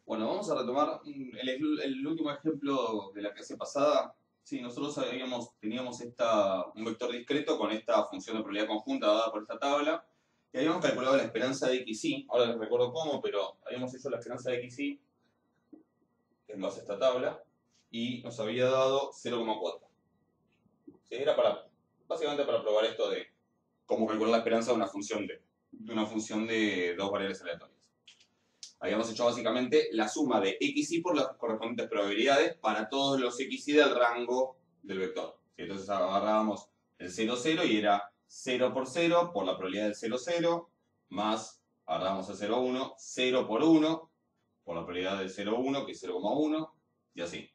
Bueno, vamos a retomar el último ejemplo de la clase pasada. Sí, nosotros teníamos un vector discreto con esta función de probabilidad conjunta dada por esta tabla y habíamos calculado la esperanza de xy. Ahora no recuerdo cómo, pero habíamos hecho la esperanza de xy en base a esta tabla y nos había dado 0,4. ¿Sí? Era básicamente para probar esto de cómo calcular la esperanza de una función de dos variables aleatorias. Habíamos hecho básicamente la suma de xy por las correspondientes probabilidades para todos los xy del rango del vector. ¿Sí? Entonces agarrábamos el 0, 0 y era 0 por 0 por la probabilidad del 0, 0, más agarrábamos el 0, 1, 0 por 1 por la probabilidad del 0, 1, que es 0,1, y así.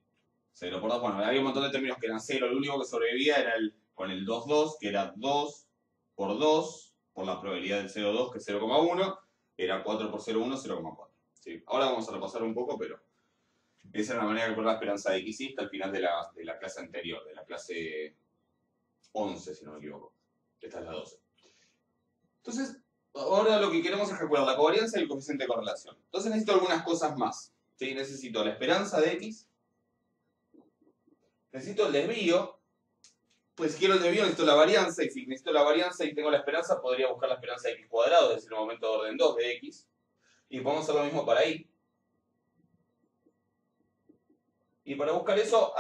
0 por 2, bueno, había un montón de términos que eran 0, el único que sobrevivía era con el 2, 2, que era 2 por 2, por la probabilidad del 0, 2, que es 0,1, era 4 por 0, 1, 0,4. ¿Sí? Ahora vamos a repasar un poco, pero esa era la manera de calcular la esperanza de xy hasta el final de la clase anterior, de la clase 11, si no me equivoco. Esta es la 12. Entonces, ahora lo que queremos es calcular la covarianza y el coeficiente de correlación. Entonces necesito algunas cosas más. ¿Sí? Necesito la esperanza de x, necesito el desvío, pues si quiero el desvío necesito la varianza, y si necesito la varianza y tengo la esperanza, podría buscar la esperanza de x cuadrado, es decir, el momento de orden 2 de x, y podemos hacer lo mismo para y. Y para buscar eso,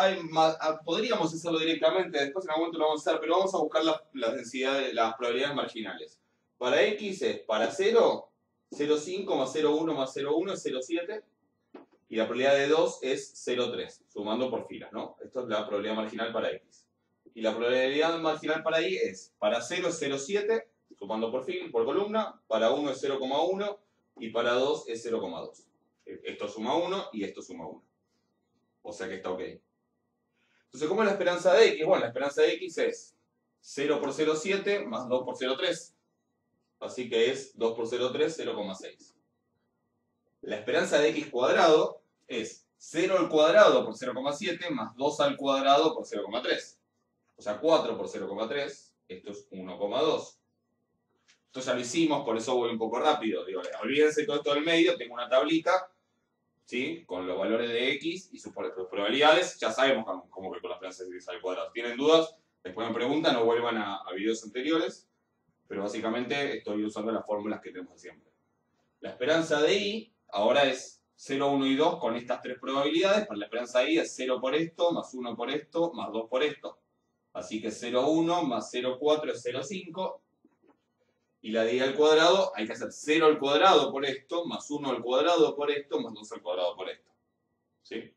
podríamos hacerlo directamente, después en algún momento lo vamos a hacer, pero vamos a buscar las densidades, las probabilidades marginales. Para x es para 0, 0,5 más 0,1 más 0,1 es 0,7, y la probabilidad de 2 es 0,3, sumando por filas, ¿no? Esto es la probabilidad marginal para x. Y la probabilidad marginal para y es, para 0 es 0,7, sumando por columna, para 1 es 0,1 y para 2 es 0,2. Esto suma 1 y esto suma 1. O sea que está ok. Entonces, ¿cómo es la esperanza de x? Bueno, la esperanza de x es 0 por 0,7 más 2 por 0,3. Así que es 2 por 0,3, 0,6. La esperanza de x cuadrado es 0 al cuadrado por 0,7 más 2 al cuadrado por 0,3. O sea, 4 por 0,3, esto es 1,2. Esto ya lo hicimos, por eso voy un poco rápido. Digo, olvídense todo esto del medio, tengo una tablita, ¿sí? Con los valores de x y sus probabilidades, ya sabemos cómo calcular la esperanza de x al cuadrado. Si tienen dudas, después me preguntan o vuelvan a videos anteriores, pero básicamente estoy usando las fórmulas que tenemos siempre. La esperanza de y ahora es 0, 1 y 2 con estas tres probabilidades. Para la esperanza de y es 0 por esto, más 1 por esto, más 2 por esto. Así que 0,1 más 0,4 es 0,5. Y la de y al cuadrado hay que hacer 0 al cuadrado por esto, más 1 al cuadrado por esto, más 2 al cuadrado por esto. ¿Sí?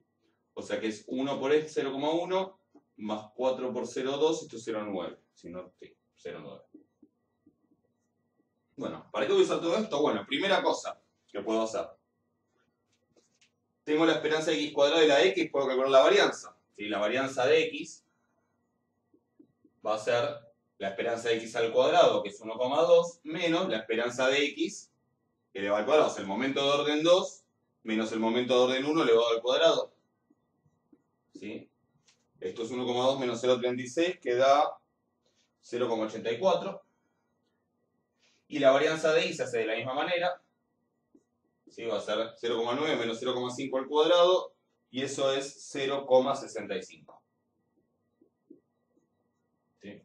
O sea que es 1 por esto, 0,1, más 4 por 0,2, esto es 0,9. Si no, sí, 0,9. Bueno, ¿para qué voy a usar todo esto? Bueno, primera cosa que puedo hacer. Tengo la esperanza de x cuadrado y la de x, puedo calcular la varianza. ¿Sí? La varianza de x va a ser la esperanza de x al cuadrado, que es 1,2, menos la esperanza de x elevado al cuadrado. O sea, el momento de orden 2 menos el momento de orden 1 elevado al cuadrado. ¿Sí? Esto es 1,2 menos 0,36, que da 0,84. Y la varianza de y se hace de la misma manera. ¿Sí? Va a ser 0,9 menos 0,5 al cuadrado, y eso es 0,65. ¿Sí?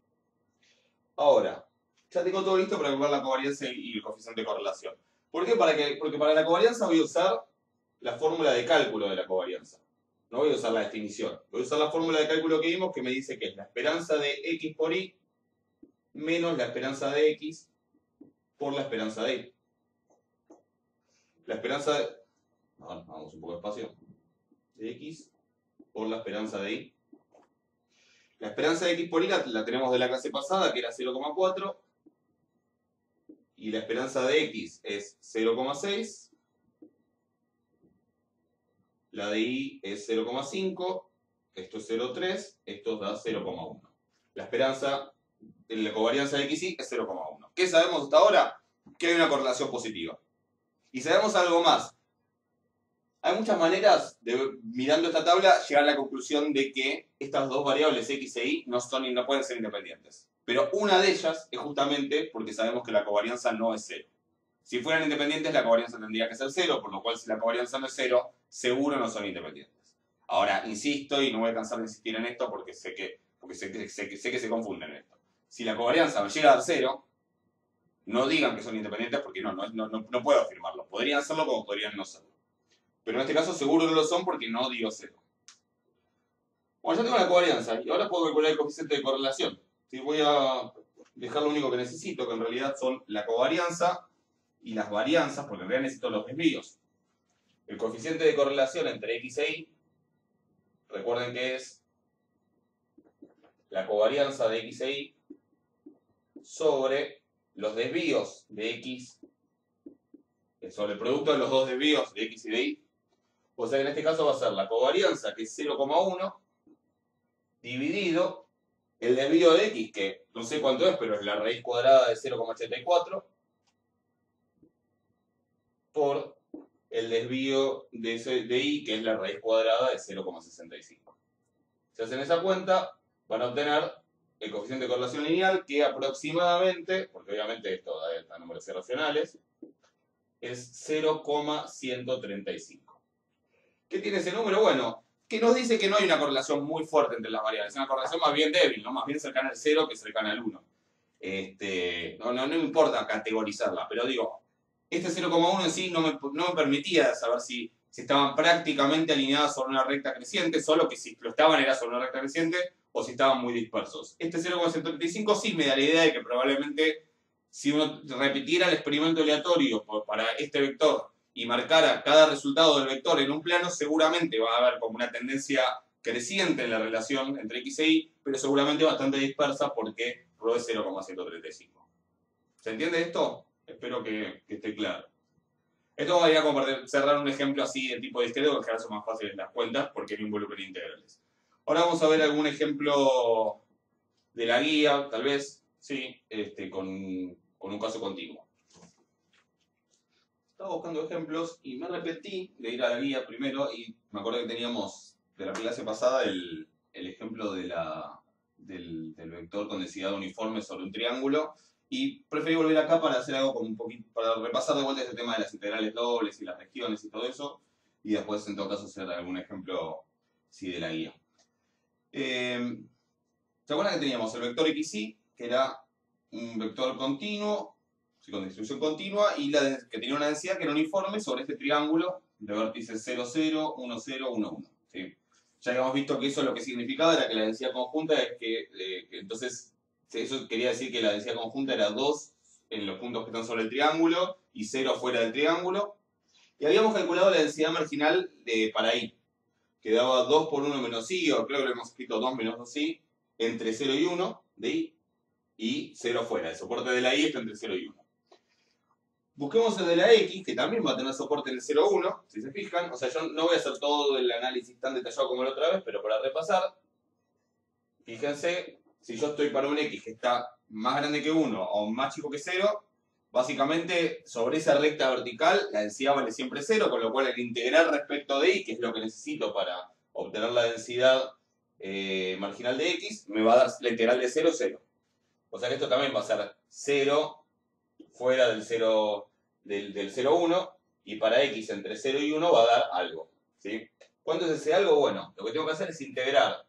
Ahora, ya tengo todo listo para calcular la covarianza y el coeficiente de correlación. ¿Por qué? Porque para la covarianza voy a usar la fórmula de cálculo de la covarianza. No voy a usar la definición. Voy a usar la fórmula de cálculo que vimos que me dice que es la esperanza de x por y menos la esperanza de x por la esperanza de y. La esperanza de... Vamos un poco despacio. De x por la esperanza de y. La esperanza de x por y la tenemos de la clase pasada, que era 0,4. Y la esperanza de x es 0,6. La de y es 0,5. Esto es 0,3. Esto da 0,1. La esperanza, la covarianza de xy es 0,1. ¿Qué sabemos hasta ahora? Que hay una correlación positiva. Y sabemos algo más. Hay muchas maneras de, mirando esta tabla, llegar a la conclusión de que estas dos variables x e y no pueden ser independientes. Pero una de ellas es justamente porque sabemos que la covarianza no es 0. Si fueran independientes, la covarianza tendría que ser 0, por lo cual si la covarianza no es 0, seguro no son independientes. Ahora, insisto, y no voy a cansar de insistir en esto porque sé que se confunden en esto. Si la covarianza me llega a dar 0, no digan que son independientes porque no puedo afirmarlo. Podrían serlo como podrían no serlo. Pero en este caso seguro no lo son porque no digo 0. Bueno, ya tengo la covarianza y ahora puedo calcular el coeficiente de correlación. ¿Sí? Voy a dejar lo único que necesito, que en realidad son la covarianza y las varianzas, porque en realidad necesito los desvíos. El coeficiente de correlación entre X e Y, recuerden que es la covarianza de X e Y sobre los desvíos de X, sobre el producto de los dos desvíos de X y de Y. O sea, en este caso va a ser la covarianza, que es 0,1, dividido el desvío de X, que no sé cuánto es, pero es la raíz cuadrada de 0,84, por el desvío de Y, que es la raíz cuadrada de 0,65. Si hacen esa cuenta, van a obtener el coeficiente de correlación lineal, que aproximadamente, porque obviamente esto da números irracionales, es 0,135. ¿Qué tiene ese número? Bueno, que nos dice que no hay una correlación muy fuerte entre las variables, es una correlación más bien débil, ¿no? Más bien cercana al 0 que cercana al 1. No me importa categorizarla, pero digo, este 0,1 en sí no me permitía saber si estaban prácticamente alineadas sobre una recta creciente, solo que si lo estaban era sobre una recta creciente o si estaban muy dispersos. Este 0,135 sí me da la idea de que probablemente si uno repitiera el experimento aleatorio para este vector y marcara cada resultado del vector en un plano, seguramente va a haber como una tendencia creciente en la relación entre X e Y, pero seguramente bastante dispersa porque ρ es 0,135. ¿Se entiende esto? Espero que esté claro. Esto voy a cerrar un ejemplo así de tipo discreto, que ahora son más fáciles las cuentas porque no involucran integrales. Ahora vamos a ver algún ejemplo de la guía, tal vez, sí, con un caso continuo. Estaba buscando ejemplos y me arrepentí de ir a la guía primero y me acuerdo que teníamos de la clase pasada el ejemplo del vector con densidad uniforme sobre un triángulo y preferí volver acá para hacer algo como un poquito, para repasar de vuelta este tema de las integrales dobles y las regiones y todo eso y después en todo caso hacer algún ejemplo sí, de la guía. ¿Se acuerdan que teníamos el vector xy, que era un vector continuo, con distribución continua, y que tenía una densidad que era uniforme sobre este triángulo de vértices 0, 0, 1, 0, 1, 1. ¿Sí? Ya habíamos visto que eso lo que significaba era que la densidad conjunta es que entonces, eso quería decir que la densidad conjunta era 2 en los puntos que están sobre el triángulo y 0 fuera del triángulo. Y habíamos calculado la densidad marginal para Y, que daba 2 por 1 menos Y, o creo que lo hemos escrito 2 menos 2Y, entre 0 y 1 de Y 0 fuera. El soporte de la Y está entre 0 y 1. Busquemos el de la X, que también va a tener soporte en el 0, 1, si se fijan. O sea, yo no voy a hacer todo el análisis tan detallado como la otra vez, pero para repasar, fíjense, si yo estoy para un X que está más grande que 1 o más chico que 0, básicamente sobre esa recta vertical la densidad vale siempre 0, con lo cual el integral respecto de Y, que es lo que necesito para obtener la densidad marginal de X, me va a dar la integral de 0, 0. O sea que esto también va a ser 0 fuera del 0, del 0, 1, y para X entre 0 y 1 va a dar algo. ¿Sí? ¿Cuánto es ese algo? Bueno, lo que tengo que hacer es integrar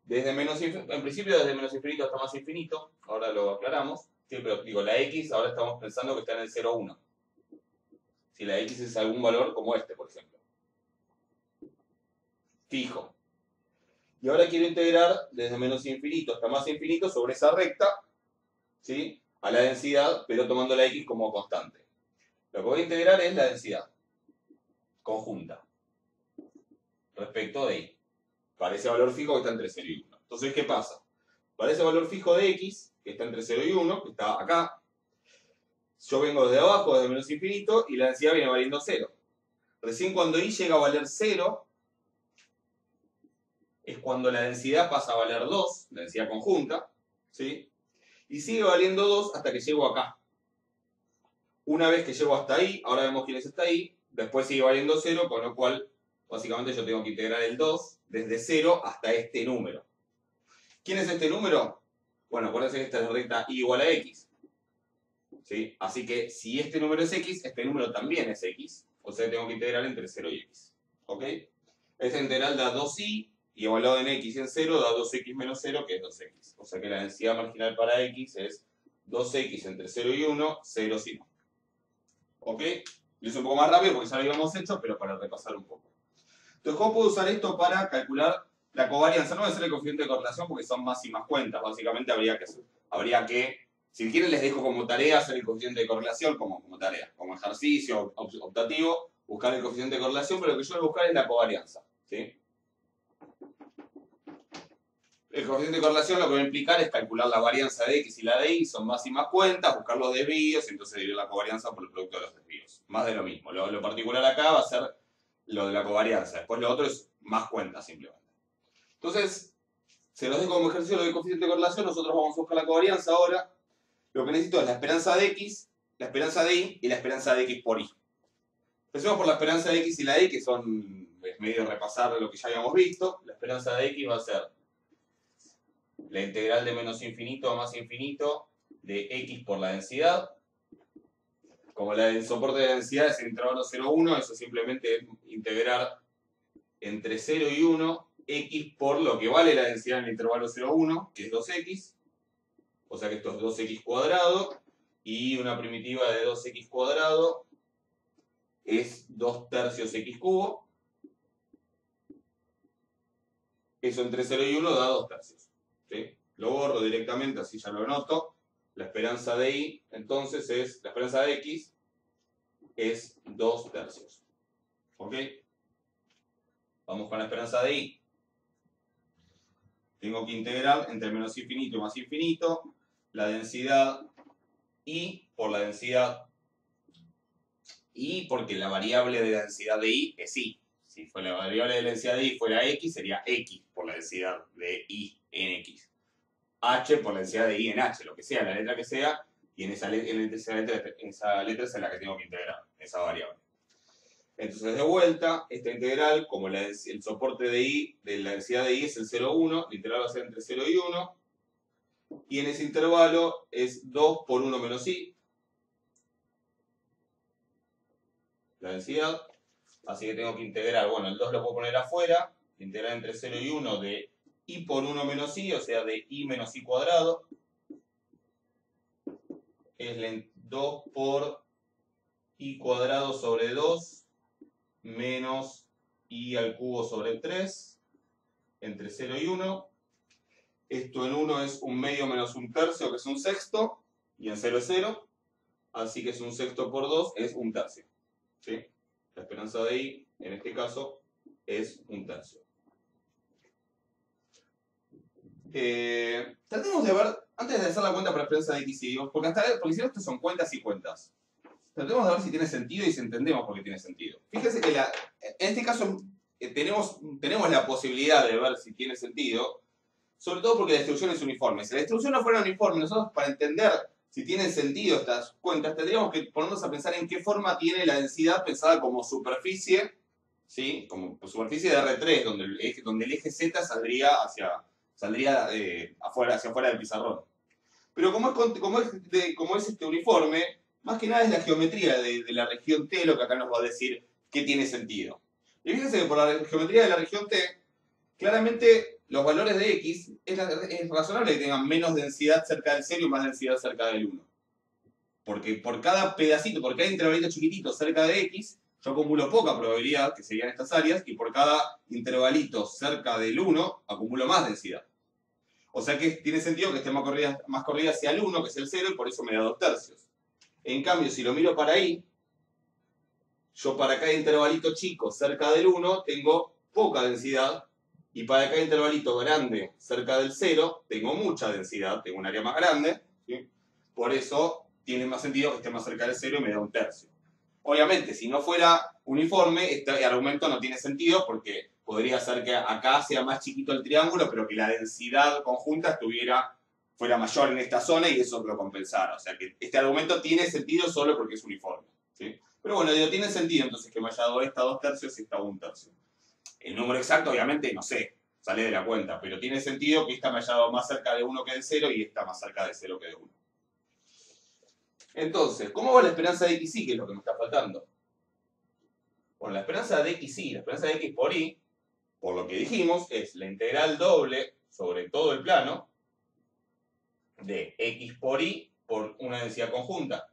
desde menos infinito, en principio desde menos infinito hasta más infinito, ahora lo aclaramos, ¿sí? Pero digo, la X ahora estamos pensando que está en el 0, 1. Si la X es algún valor como este, por ejemplo. Fijo. Y ahora quiero integrar desde menos infinito hasta más infinito sobre esa recta, ¿sí? A la densidad, pero tomando la X como constante. Lo que voy a integrar es la densidad conjunta respecto de Y, para ese valor fijo que está entre 0 y 1. Entonces, ¿qué pasa? Para ese valor fijo de X, que está entre 0 y 1, que está acá, yo vengo desde abajo, desde menos infinito, y la densidad viene valiendo 0. Recién cuando Y llega a valer 0, es cuando la densidad pasa a valer 2, la densidad conjunta, ¿sí? Y sigue valiendo 2 hasta que llego acá. Una vez que llego hasta ahí, ahora vemos quién es hasta ahí, después sigue valiendo 0, con lo cual básicamente yo tengo que integrar el 2 desde 0 hasta este número. ¿Quién es este número? Bueno, acuérdense que esta es la recta Y igual a X. ¿Sí? Así que si este número es x, este número también es x. O sea, tengo que integrar entre 0 y x. ¿Ok? Esta integral da 2i y evaluado en x y en 0 da 2x menos 0, que es 2x. O sea que la densidad marginal para x es 2x entre 0 y 1, 0 sin 1. ¿Ok? Lo hice un poco más rápido porque ya lo habíamos hecho, pero para repasar un poco. Entonces, ¿cómo puedo usar esto para calcular la covarianza? No voy a hacer el coeficiente de correlación porque son más y más cuentas. Básicamente habría que, si quieren les dejo como tarea hacer el coeficiente de correlación, como tarea, como ejercicio optativo, buscar el coeficiente de correlación, pero lo que yo voy a buscar es la covarianza. ¿Sí? El coeficiente de correlación lo que va a implicar es calcular la varianza de x y la de y, son más y más cuentas, buscar los desvíos y entonces dividir la covarianza por el producto de los desvíos. Más de lo mismo. Lo particular acá va a ser lo de la covarianza. Después lo otro es más cuentas simplemente. Entonces, se los dejo como ejercicio lo del coeficiente de correlación. Nosotros vamos a buscar la covarianza ahora. Lo que necesito es la esperanza de x, la esperanza de y la esperanza de x por y. Empecemos por la esperanza de x y la de y, que es medio repasar lo que ya habíamos visto. La esperanza de x va a ser la integral de menos infinito a más infinito de x por la densidad. Como el soporte de densidad es el intervalo 0,1, eso simplemente es integrar entre 0 y 1 x por lo que vale la densidad en el intervalo 0,1, que es 2x. O sea que esto es 2x cuadrado. Y una primitiva de 2x cuadrado es 2 tercios x cubo. Eso entre 0 y 1 da 2 tercios. ¿Sí? Lo borro directamente, así ya lo anoto. La esperanza de y, entonces, la esperanza de x es 2 tercios. ¿Ok? Vamos con la esperanza de y. Tengo que integrar entre menos infinito y más infinito la densidad y por la densidad y porque la variable de la densidad de y es y. Si fue la variable de la densidad de y fuera x, sería x por la densidad de y en x. H por la densidad de y en h, lo que sea, la letra que sea, y en esa letra es la que tengo que integrar, esa variable. Entonces, de vuelta, esta integral, como el soporte de y, de la densidad de y es el 0,1, la integral va a ser entre 0 y 1, y en ese intervalo es 2 por 1 menos y, la densidad, así que tengo que integrar, bueno, el 2 lo puedo poner afuera, integrar entre 0 y 1 de y por 1 menos y, o sea, de y menos y cuadrado, es 2 por y cuadrado sobre 2 menos y al cubo sobre 3 entre 0 y 1. Esto en 1 es un medio menos un tercio, que es un sexto, y en 0 es 0, así que es un sexto por 2, es un tercio. ¿Sí? La esperanza de y, en este caso, es un tercio. Tratemos de ver, antes de hacer la cuenta para la esperanza de x y y, porque si no, estos son cuentas y cuentas. Tratemos de ver si tiene sentido y si entendemos por qué tiene sentido. Fíjense que en este caso tenemos la posibilidad de ver si tiene sentido, sobre todo porque la distribución es uniforme. Si la distribución no fuera uniforme, nosotros para entender si tienen sentido estas cuentas, tendríamos que ponernos a pensar en qué forma tiene la densidad pensada como superficie, ¿sí? Como superficie de R3, donde el eje Z saldría hacia afuera del pizarrón. Pero como es uniforme, más que nada es la geometría de la región T lo que acá nos va a decir que tiene sentido. Y fíjense que por la geometría de la región T, claramente los valores de x es razonable que tengan menos densidad cerca del 0 y más densidad cerca del 1. Porque por cada pedacito, por cada intervalito chiquitito cerca de x, yo acumulo poca probabilidad, que serían estas áreas, y por cada intervalito cerca del 1, acumulo más densidad. O sea que tiene sentido que esté más corrida hacia el 1, que es el 0, y por eso me da 2 tercios. En cambio, si lo miro para ahí, yo para cada intervalito chico cerca del 1 tengo poca densidad, y para cada intervalito grande cerca del 0 tengo mucha densidad, tengo un área más grande, ¿sí? Por eso tiene más sentido que esté más cerca del 0 y me da 1 tercio. Obviamente, si no fuera uniforme, este argumento no tiene sentido porque podría ser que acá sea más chiquito el triángulo, pero que la densidad conjunta fuera mayor en esta zona y eso lo compensara. O sea que este argumento tiene sentido solo porque es uniforme, ¿sí? Pero bueno, tiene sentido entonces que me haya dado esta 2 tercios y esta 1 tercio. El número exacto, obviamente, no sé, sale de la cuenta, pero tiene sentido que esta me haya dado más cerca de 1 que de 0 y esta más cerca de 0 que de 1. Entonces, ¿cómo va la esperanza de xy, que es lo que me está faltando? Bueno, la esperanza de xy, la esperanza de x por y, por lo que dijimos, es la integral doble sobre todo el plano de x por y por una densidad conjunta.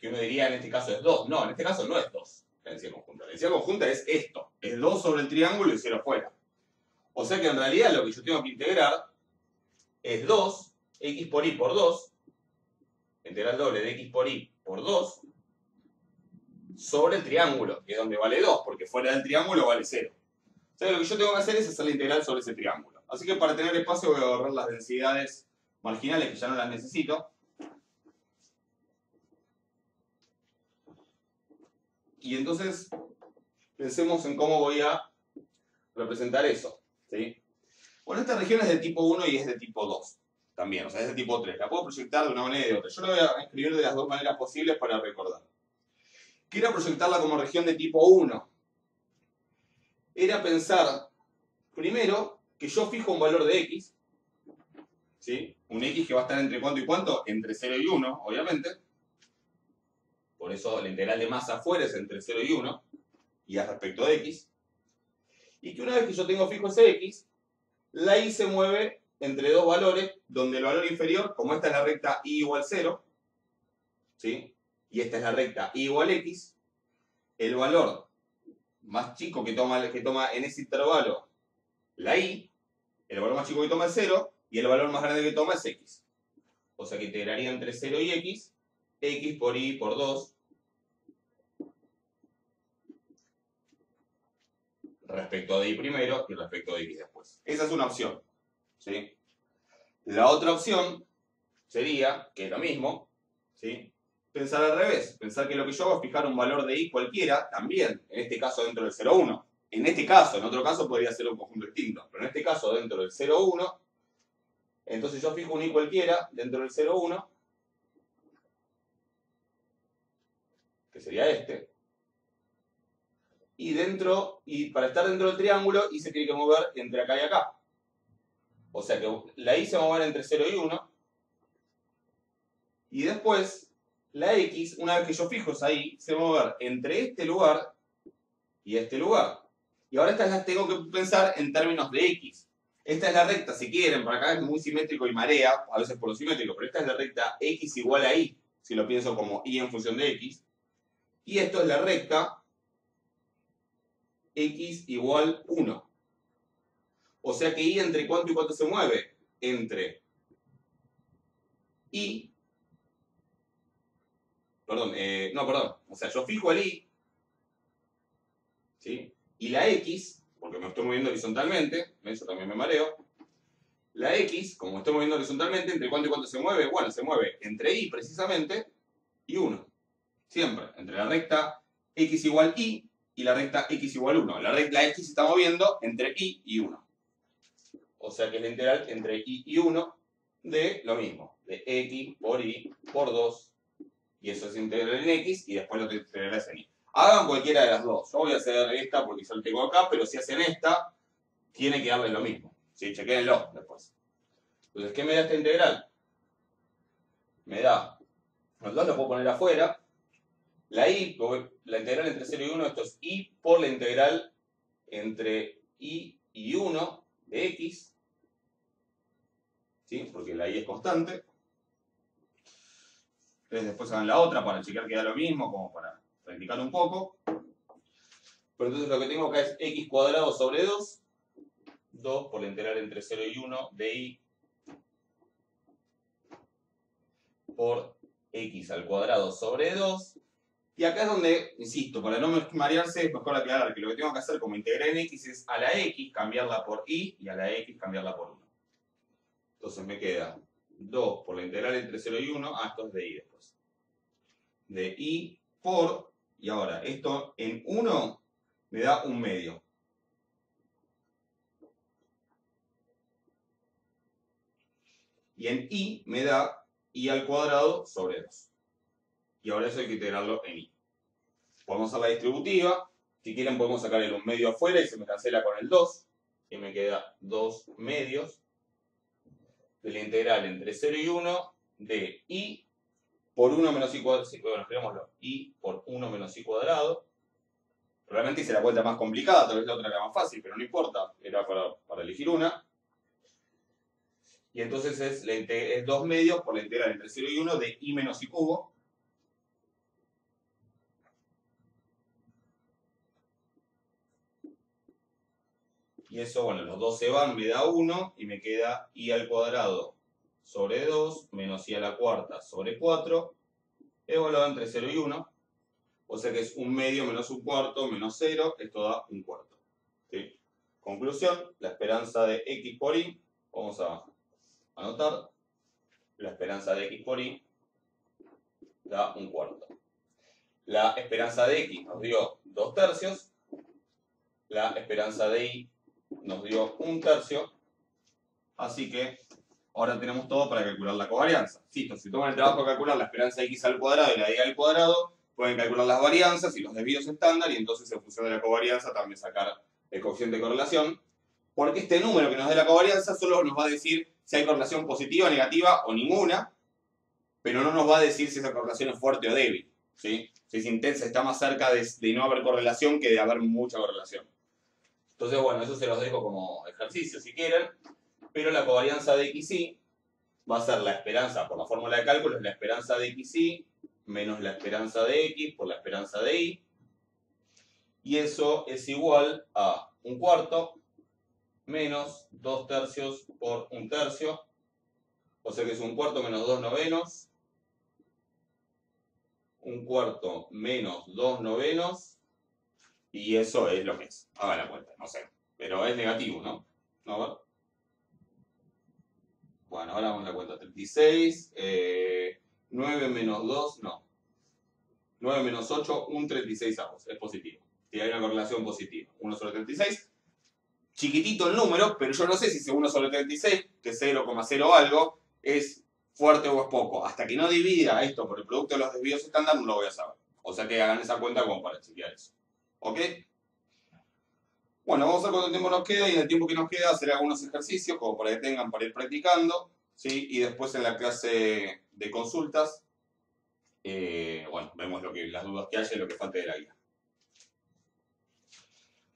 Que uno diría en este caso es 2. No, en este caso no es 2 la densidad conjunta. La densidad conjunta es esto. Es 2 sobre el triángulo y 0 afuera. O sea que en realidad lo que yo tengo que integrar es 2, x por y por 2, integral doble de x por y por 2, sobre el triángulo, que es donde vale 2, porque fuera del triángulo vale 0. O sea que lo que yo tengo que hacer es hacer la integral sobre ese triángulo. Así que para tener espacio voy a ahorrar las densidades marginales, que ya no las necesito. Y entonces pensemos en cómo voy a representar eso, ¿sí? Bueno, esta región es de tipo 1 y es de tipo 2 también, o sea, es de tipo 3. La puedo proyectar de una manera y de otra. Yo la voy a escribir de las dos maneras posibles para recordar. Quiero proyectarla como región de tipo 1. Era pensar, primero, que yo fijo un valor de x, ¿sí? Un x que va a estar entre cuánto y cuánto, entre 0 y 1, obviamente. Por eso la integral de masa afuera es entre 0 y 1, y es respecto de x. Y que una vez que yo tengo fijo ese x, la y se mueve entre dos valores, donde el valor inferior, como esta es la recta y igual 0, ¿sí? Y esta es la recta y igual x, el valor más chico que toma en ese intervalo la y, el valor más chico que toma es 0, y el valor más grande que toma es x. O sea que integraría entre 0 y x por y por 2, respecto de y primero y respecto de x después. Esa es una opción, ¿sí? La otra opción sería, que es lo mismo, ¿sí? Pensar al revés, pensar que lo que yo hago es fijar un valor de y cualquiera, también, en este caso dentro del 0,1. En este caso, en otro caso podría ser un conjunto distinto, pero en este caso dentro del 0,1, entonces yo fijo un y cualquiera dentro del 0,1, que sería este, y para estar dentro del triángulo, y se tiene que mover entre acá y acá. O sea que la y se va a mover entre 0 y 1, y después la x, una vez que yo fijo esa y, se va a mover entre este lugar y este lugar. Y ahora estas las tengo que pensar en términos de x. Esta es la recta, si quieren, para acá es muy simétrico y marea, a veces por lo simétrico, pero esta es la recta x igual a y, si lo pienso como y en función de x. Y esto es la recta x igual 1. O sea que y entre cuánto y cuánto se mueve. Entre y... O sea, yo fijo el y, ¿sí? Y la x, porque me estoy moviendo horizontalmente, eso también me mareo. La x, como me estoy moviendo horizontalmente, ¿entre cuánto y cuánto se mueve? Bueno, se mueve entre y, precisamente, y 1. Siempre, entre la recta x igual y la recta x igual 1. La x se está moviendo entre y 1. O sea que es la integral entre y 1 de lo mismo, de x por y por 2, y eso es integral en x, y después lo integrarás en y. Hagan cualquiera de las dos. Yo voy a hacer esta porque yo lo tengo acá, pero si hacen esta, tiene que darle lo mismo. ¿Sí? Chequéenlo después. Entonces, ¿qué me da esta integral? Me da, los dos lo puedo poner afuera, la y, la integral entre 0 y 1, esto es y por la integral entre y 1 de x, ¿sí? Porque la y es constante. Entonces después hagan la otra para chequear que da lo mismo, como para practicar un poco. Pero entonces lo que tengo acá es x cuadrado sobre 2, 2 por la integral entre 0 y 1 de y por x al cuadrado sobre 2. Y acá es donde, insisto, para no marearse es mejor aclarar que lo que tengo que hacer como integral en x es a la x cambiarla por y a la x cambiarla por 1. Entonces me queda 2 por la integral entre 0 y 1, esto es de y después. De y por, y ahora esto en 1 me da 1/2. Y en y me da y al cuadrado sobre 2. Y ahora eso hay que integrarlo en y. Podemos hacer la distributiva. Si quieren podemos sacar el 1/2 afuera y se me cancela con el 2. Y me queda 2/2 de la integral entre 0 y 1 de y por 1 menos i cuadrado, sí, bueno, escribámoslo, i por 1 menos i cuadrado. Realmente hice la vuelta más complicada, tal vez la otra era más fácil, pero no importa, era para elegir una. Y entonces es 2 medios por la integral entre 0 y 1 de i menos i cubo. Y eso, bueno, los dos se van, me da 1 y me queda i al cuadrado sobre 2 menos i a la cuarta sobre 4, evaluado entre 0 y 1. O sea que es 1 medio menos 1 cuarto menos 0, esto da 1 cuarto. ¿Sí? Conclusión, la esperanza de x por y, vamos a anotar, la esperanza de x por y da 1 cuarto. La esperanza de x nos dio 2 tercios, la esperanza de y nos dio 1 tercio, así que ahora tenemos todo para calcular la covarianza. Si toman el trabajo de calcular la esperanza de x al cuadrado y la de y al cuadrado, pueden calcular las varianzas y los desvíos estándar y entonces en función de la covarianza también sacar el coeficiente de correlación, porque este número que nos dé la covarianza solo nos va a decir si hay correlación positiva, negativa o ninguna, pero no nos va a decir si esa correlación es fuerte o débil, ¿sí? Si es intensa, está más cerca de no haber correlación que de haber mucha correlación. Entonces, bueno, eso se los dejo como ejercicio si quieren, pero la covarianza de xy va a ser la esperanza, por la fórmula de cálculo, es la esperanza de xy menos la esperanza de x por la esperanza de y, y eso es igual a 1 cuarto menos 2 tercios por 1 tercio, o sea que es 1 cuarto menos 2 novenos, 1 cuarto menos 2 novenos, y eso es lo que es. Hagan la cuenta, no sé, pero es negativo, ¿no? A ver. Bueno, ahora vamos a la cuenta. 36, 9 menos 2, no. 9 menos 8, un 36avos, es positivo. Si hay una correlación positiva, 1 sobre 36. Chiquitito el número, pero yo no sé si ese 1 sobre 36, que es 0,0 algo, es fuerte o es poco. Hasta que no divida esto por el producto de los desvíos estándar, no lo voy a saber. O sea que hagan esa cuenta como para chequear eso. ¿Ok? Bueno, vamos a ver cuánto tiempo nos queda y en el tiempo que nos queda hacer algunos ejercicios como para que tengan para ir practicando, ¿sí? Y después en la clase de consultas, bueno, vemos las dudas que haya y lo que falte de la guía.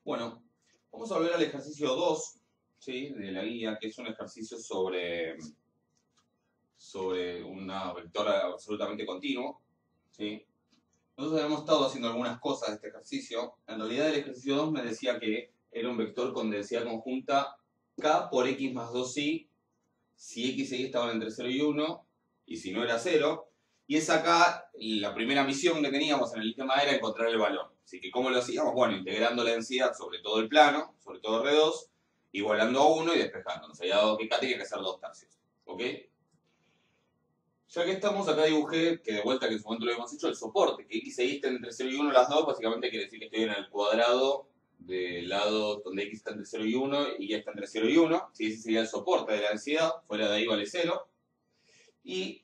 Bueno, vamos a volver al ejercicio 2, ¿sí? De la guía, que es un ejercicio sobre una vectora absolutamente continuo, ¿sí? Nosotros habíamos estado haciendo algunas cosas de este ejercicio. En realidad el ejercicio 2 me decía que era un vector con densidad conjunta k por x más 2i, si x y y estaban entre 0 y 1, y si no era 0. Y es acá la primera misión que teníamos en el tema era encontrar el valor. Así que ¿cómo lo hacíamos? Bueno, integrando la densidad sobre todo el plano, sobre todo R2, igualando a 1 y despejando. Nos había dado que k tenía que ser 2 tercios. ¿Ok? Ya que estamos, acá dibujé, que de vuelta que en su momento lo habíamos hecho, el soporte, que x y y estén entre 0 y 1 las dos, básicamente quiere decir que estoy en el cuadrado del lado donde x está entre 0 y 1 y y está entre 0 y 1, ¿sí? Ese sería el soporte de la densidad, fuera de ahí vale 0. Y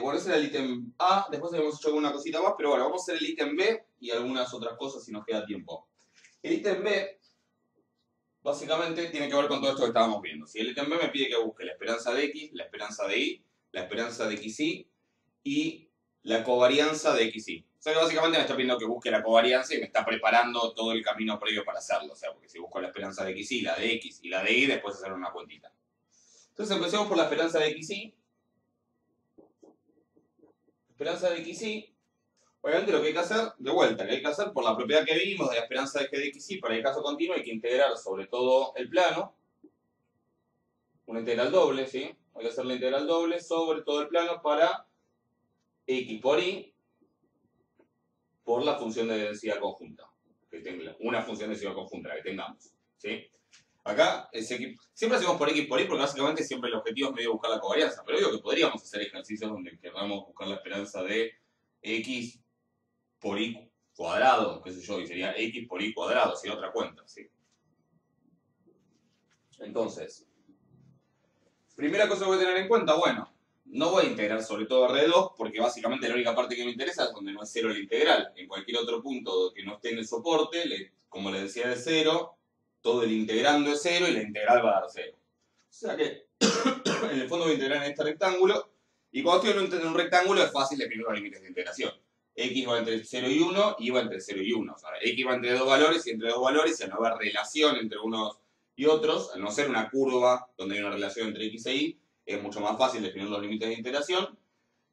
bueno, ese era el ítem A, después habíamos hecho alguna cosita más, pero bueno, vamos a hacer el ítem B y algunas otras cosas si nos queda tiempo. El ítem B, básicamente, tiene que ver con todo esto que estábamos viendo. Si el ítem B me pide que busque la esperanza de x, la esperanza de y, la esperanza de xy y la covarianza de xy. O sea que básicamente me está pidiendo que busque la covarianza y me está preparando todo el camino previo para hacerlo. O sea, porque si busco la esperanza de xy, la de x y la de y, después hacer una cuentita. Entonces empecemos por la esperanza de xy. Esperanza de xy. Obviamente lo que hay que hacer, de vuelta, que hay que hacer por la propiedad que vimos de la esperanza de g de xy para el caso continuo, hay que integrar sobre todo el plano. Una integral doble, ¿sí? Hay que hacer la integral doble sobre todo el plano para x por y por la función de densidad conjunta. Una función de densidad conjunta que tengamos, ¿sí? Acá, siempre hacemos por x por y porque básicamente siempre el objetivo es medio buscar la covarianza, pero digo que podríamos hacer ejercicios donde queramos buscar la esperanza de x por y cuadrado, qué sé yo, y sería x por y cuadrado, sería otra cuenta, ¿sí? Entonces, primera cosa que voy a tener en cuenta, bueno, no voy a integrar sobre todo R2 porque básicamente la única parte que me interesa es donde no es 0 la integral. En cualquier otro punto que no esté en el soporte, como le decía de 0, todo el integrando es 0 y la integral va a dar 0. O sea que en el fondo voy a integrar en este rectángulo Y cuando estoy en un rectángulo es fácil definir los límites de integración. X va entre 0 y 1 y va entre 0 y 1. O sea, X va entre dos valores y entre dos valores, y al no haber relación entre unos y otros, al no ser una curva donde hay una relación entre X e Y, es mucho más fácil definir los límites de integración.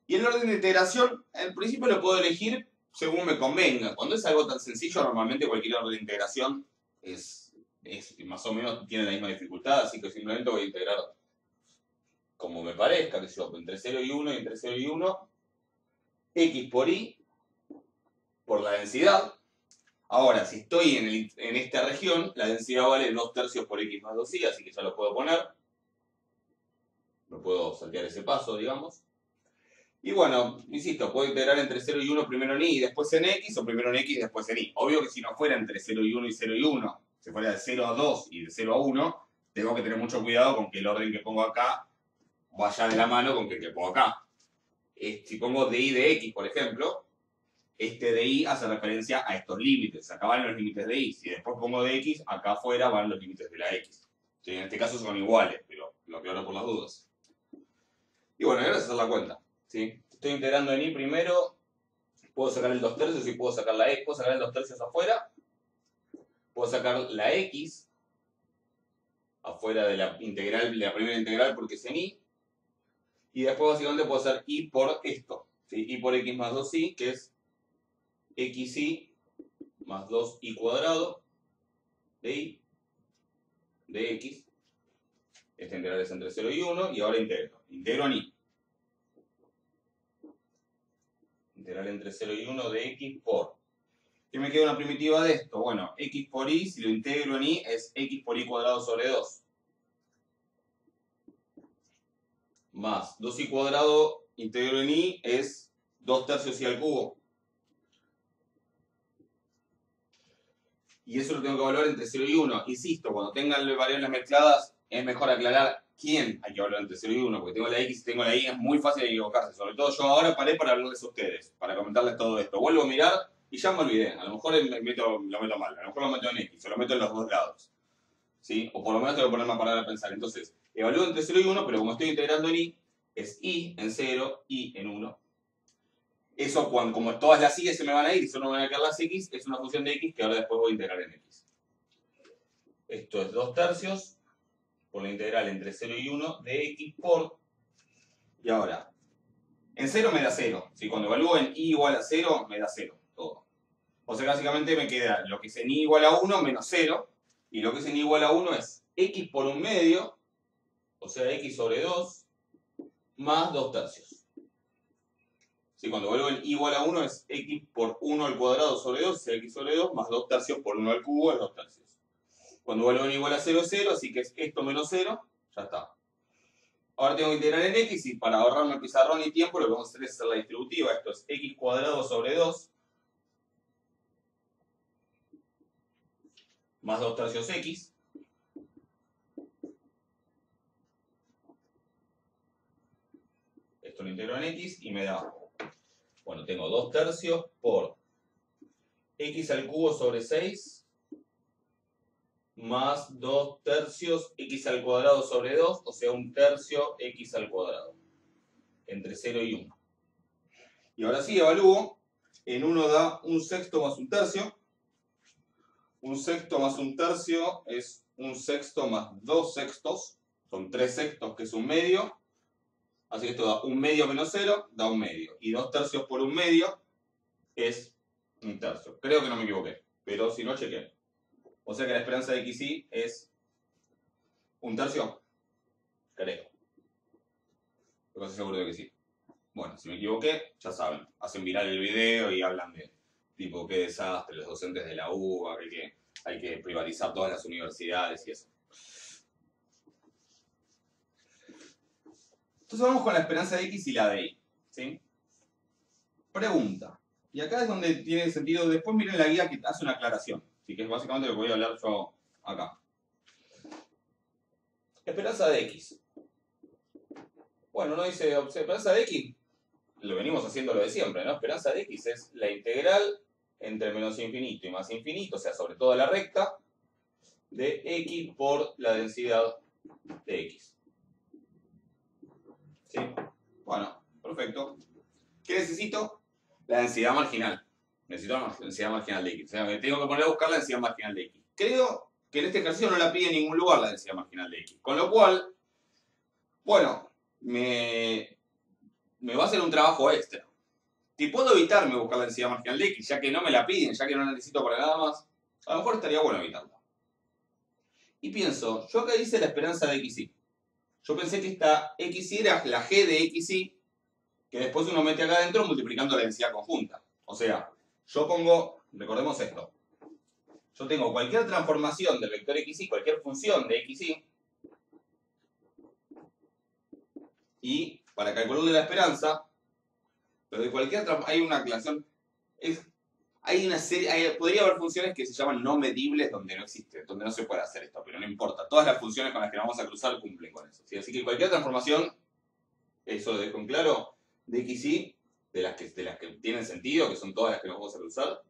Y el orden de integración, en principio lo puedo elegir según me convenga. Cuando es algo tan sencillo, normalmente cualquier orden de integración es más o menos tiene la misma dificultad, así que simplemente voy a integrar como me parezca, que yo, entre 0 y 1 y entre 0 y 1, X por Y, por la densidad. Ahora, si estoy en esta región, la densidad vale 2 tercios por X más 2Y, así que ya lo puedo poner. No puedo saltear ese paso, digamos. Y bueno, insisto, puedo integrar entre 0 y 1 primero en Y y después en X, o primero en X y después en Y. Obvio que si no fuera entre 0 y 1 y 0 y 1, si fuera de 0 a 2 y de 0 a 1, tengo que tener mucho cuidado con que el orden que pongo acá vaya de la mano con que el que pongo acá. Si pongo de Y de X, por ejemplo, este de Y hace referencia a estos límites. Acá van los límites de Y. Si después pongo de X, acá afuera van los límites de la X. Sí, en este caso son iguales, pero lo aclaro por las dudas. Y bueno, ahora es hacer la cuenta. ¿Sí? Estoy integrando en Y primero. Puedo sacar el 2 tercios y puedo sacar la X. Puedo sacar el 2 tercios afuera. Puedo sacar la X afuera de la integral, de la primera integral porque es en Y. Y después básicamente puedo hacer Y por esto. ¿Sí? Y por X más 2Y, que es XY más 2Y cuadrado de Y de X. Esta integral es entre 0 y 1 y ahora integro. Integro en Y. Integral entre 0 y 1 de X por... ¿Qué me queda una primitiva de esto? Bueno, X por Y, si lo integro en Y, es X por Y cuadrado sobre 2. Más 2Y cuadrado integro en Y es 2 tercios Y al cubo. Y eso lo tengo que evaluar entre 0 y 1. Insisto, cuando tengan variables mezcladas, es mejor aclarar quién hay que evaluar entre 0 y 1, porque tengo la X y tengo la Y, es muy fácil de equivocarse. Sobre todo yo ahora paré para hablarles a ustedes, para comentarles todo esto. Vuelvo a mirar y ya me olvidé. A lo mejor lo meto mal, a lo mejor lo meto en X, o lo meto en los dos lados. ¿Sí? O por lo menos tengo que ponerme a parar a pensar. Entonces, evalúo entre 0 y 1, pero como estoy integrando en Y, es Y en 0, Y en 1. Eso, como todas las Y se me van a ir y solo me van a quedar las X, es una función de X que ahora después voy a integrar en X. Esto es 2 tercios por la integral entre 0 y 1 de X por... Y ahora, en 0 me da 0. ¿Sí? Cuando evalúo en Y igual a 0, me da 0 todo. O sea, básicamente me queda lo que es en Y igual a 1 menos 0. Y lo que es en Y igual a 1 es X por 1/2, o sea, X sobre 2, más 2 tercios. ¿Sí? Cuando vuelvo en Y igual a 1 es X por 1 al cuadrado sobre 2, o sea, X sobre 2, más 2 tercios por 1 al cubo es 2 tercios. Cuando vuelvo en igual a 0 es 0, así que es esto menos 0, ya está. Ahora tengo que integrar en X y para ahorrarme el pizarrón y tiempo lo que vamos a hacer es hacer la distributiva. Esto es X cuadrado sobre 2 más 2 tercios X. Esto lo integro en X y me da, bueno, tengo 2 tercios por X al cubo sobre 6 más 2 tercios X al cuadrado sobre 2, o sea, 1 tercio X al cuadrado, entre 0 y 1. Y ahora sí, evalúo. En 1 da 1/6 más 1/3. 1/6 más 1/3 es 1/6 más 2/6. Son 3/6, que es 1/2. Así que esto da 1/2 menos 0, da 1/2. Y 2 tercios por 1/2 es 1/3. Creo que no me equivoqué, pero si no, chequeé. O sea que la esperanza de XY es 1/3. Creo. Estoy casi seguro de que sí. Bueno, si me equivoqué, ya saben. Hacen viral el video y hablan de tipo qué desastre, los docentes de la UBA, hay que privatizar todas las universidades y eso. Entonces vamos con la esperanza de X y la de Y. ¿Sí? Pregunta. Y acá es donde tiene sentido. Después miren la guía que hace una aclaración. Así que es básicamente lo que voy a hablar yo acá. Esperanza de X. Bueno, no dice esperanza de X. Lo venimos haciendo lo de siempre, ¿no? Esperanza de X es la integral entre menos infinito y más infinito, o sea, sobre toda la recta, de X por la densidad de X. ¿Sí? Bueno, Perfecto. ¿Qué necesito? La densidad marginal. Necesito la densidad marginal de X. O sea, me tengo que poner a buscar la densidad marginal de X. Creo que en este ejercicio no la pide en ningún lugar la densidad marginal de X. Con lo cual, bueno, me va a hacer un trabajo extra. Si puedo evitarme buscar la densidad marginal de X, ya que no me la piden, ya que no la necesito para nada más, a lo mejor estaría bueno evitarla. Y pienso, yo acá hice la esperanza de XY. Yo pensé que esta XY era la G de XY, que después uno mete acá adentro multiplicando la densidad conjunta. O sea, yo pongo, recordemos esto, yo tengo cualquier transformación del vector XY, cualquier función de XY, y para calcularle la esperanza, pero de cualquier hay una aclaración, hay una serie, podría haber funciones que se llaman no medibles donde no existe, donde no se puede hacer esto, pero no importa. Todas las funciones con las que nos vamos a cruzar cumplen con eso. ¿Sí? Así que cualquier transformación, eso lo dejo en claro, de XY, de las que tienen sentido, que son todas las que nos vamos a cruzar,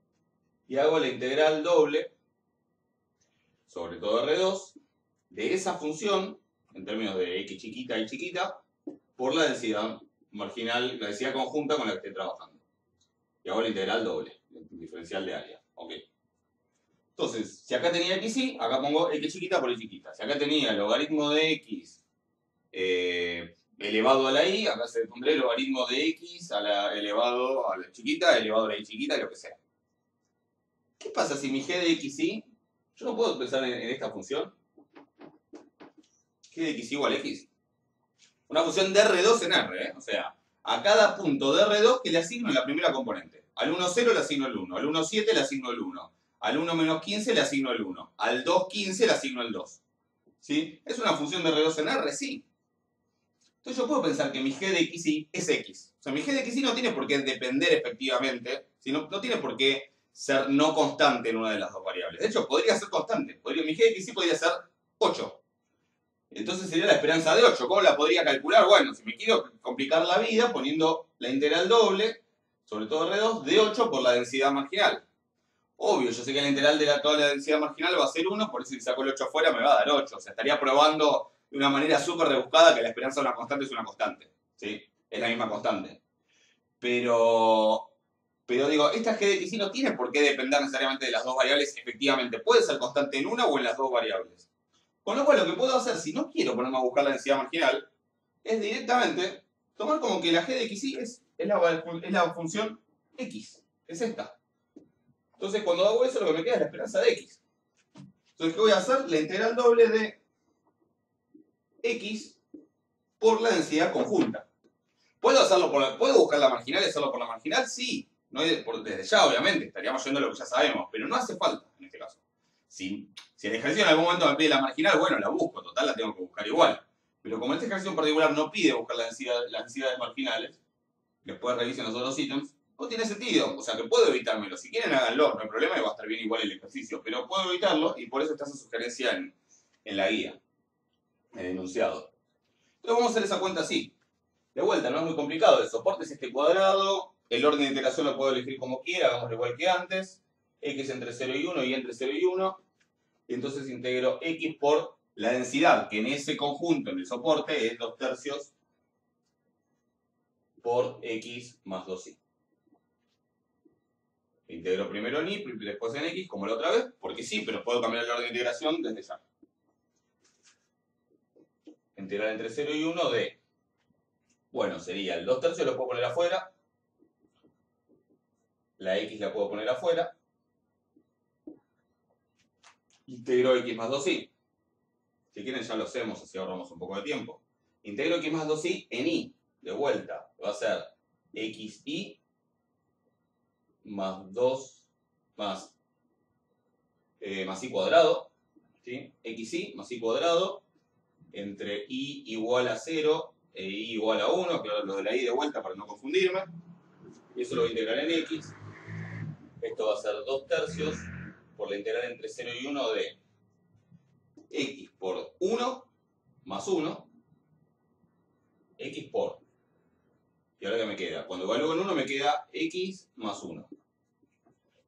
y hago la integral doble sobre todo R2 de esa función, en términos de X chiquita y chiquita, por la densidad marginal, la densidad conjunta con la que estoy trabajando. Y hago la integral doble, el diferencial de área. ¿Ok? Entonces, si acá tenía XY, acá pongo X chiquita por Y chiquita. Si acá tenía el logaritmo de X elevado a la Y, acá se pondré el logaritmo de X elevado a la chiquita, elevado a la Y chiquita, y lo que sea. ¿Qué pasa si mi G de XY, yo no puedo pensar en esta función? G de XY igual a X. Una función de R2 en R, ¿eh? O sea, a cada punto de R2 que le asigno en la primera componente. Al 1, 0 le asigno el 1, al 1, 7 le asigno el 1, al 1 menos 15 le asigno el 1, al 2, 15 le asigno el 2. ¿Sí? ¿Es una función de R2 en R? Sí. Entonces yo puedo pensar que mi G de XY es X. O sea, mi G de XY no tiene por qué depender efectivamente, sino no tiene por qué ser no constante en una de las dos variables. De hecho, podría ser constante. Mi G de XY podría ser 8. Entonces sería la esperanza de 8. ¿Cómo la podría calcular? Bueno, si me quiero complicar la vida, poniendo la integral doble, sobre todo R2, de 8 por la densidad marginal. Obvio, yo sé que la integral de toda la densidad marginal va a ser 1, por eso si saco el 8 afuera me va a dar 8. O sea, estaría probando de una manera súper rebuscada que la esperanza de una constante es una constante. ¿Sí? Es la misma constante. Pero digo, esta G de X no tiene por qué depender necesariamente de las dos variables. Efectivamente, puede ser constante en una o en las dos variables. Con lo cual, lo que puedo hacer, si no quiero ponerme a buscar la densidad marginal, es directamente tomar como que la G de XY es la función X. Es esta. Entonces, cuando hago eso, lo que me queda es la esperanza de X. Entonces, ¿qué voy a hacer? La integral doble de X por la densidad conjunta. ¿Puedo buscar la marginal y hacerlo por la marginal? Sí. No desde ya, obviamente. Estaríamos yendo a lo que ya sabemos. Pero no hace falta en este caso. Si el ejercicio en algún momento me pide la marginal, bueno, la busco. Total, la tengo que buscar igual. Pero como este ejercicio en particular no pide buscar las densidades marginales, después revisen los otros ítems, no tiene sentido. O sea, que puedo evitármelo. Si quieren, háganlo. No hay problema y va a estar bien igual el ejercicio. Pero puedo evitarlo y por eso está esa sugerencia en la guía, en el enunciado. Entonces vamos a hacer esa cuenta así. De vuelta, no es muy complicado. El soporte es este cuadrado. El orden de integración lo puedo elegir como quiera. Hagámoslo igual que antes. X entre 0 y 1 y entre 0 y 1. Y entonces integro X por la densidad, que en ese conjunto, en el soporte, es 2 tercios por X más 2Y. Integro primero en Y, después en X, como la otra vez, porque sí, pero puedo cambiar el orden de integración desde ya. Integral entre 0 y 1 de... Bueno, sería el 2 tercios, lo puedo poner afuera. La X la puedo poner afuera. Integro X más 2Y. Si quieren ya lo hacemos, así ahorramos un poco de tiempo. Integro X más 2Y en Y. De vuelta, va a ser XY más 2 más Y cuadrado. ¿Sí? XY más Y cuadrado entre Y igual a 0 e Y igual a 1, que lo de la Y de vuelta para no confundirme. Y eso lo voy a integrar en X. Esto va a ser 2 tercios por la integral entre 0 y 1 de X por 1 más 1, X por... ¿Y ahora qué me queda? Cuando evalúo en 1 me queda X más 1.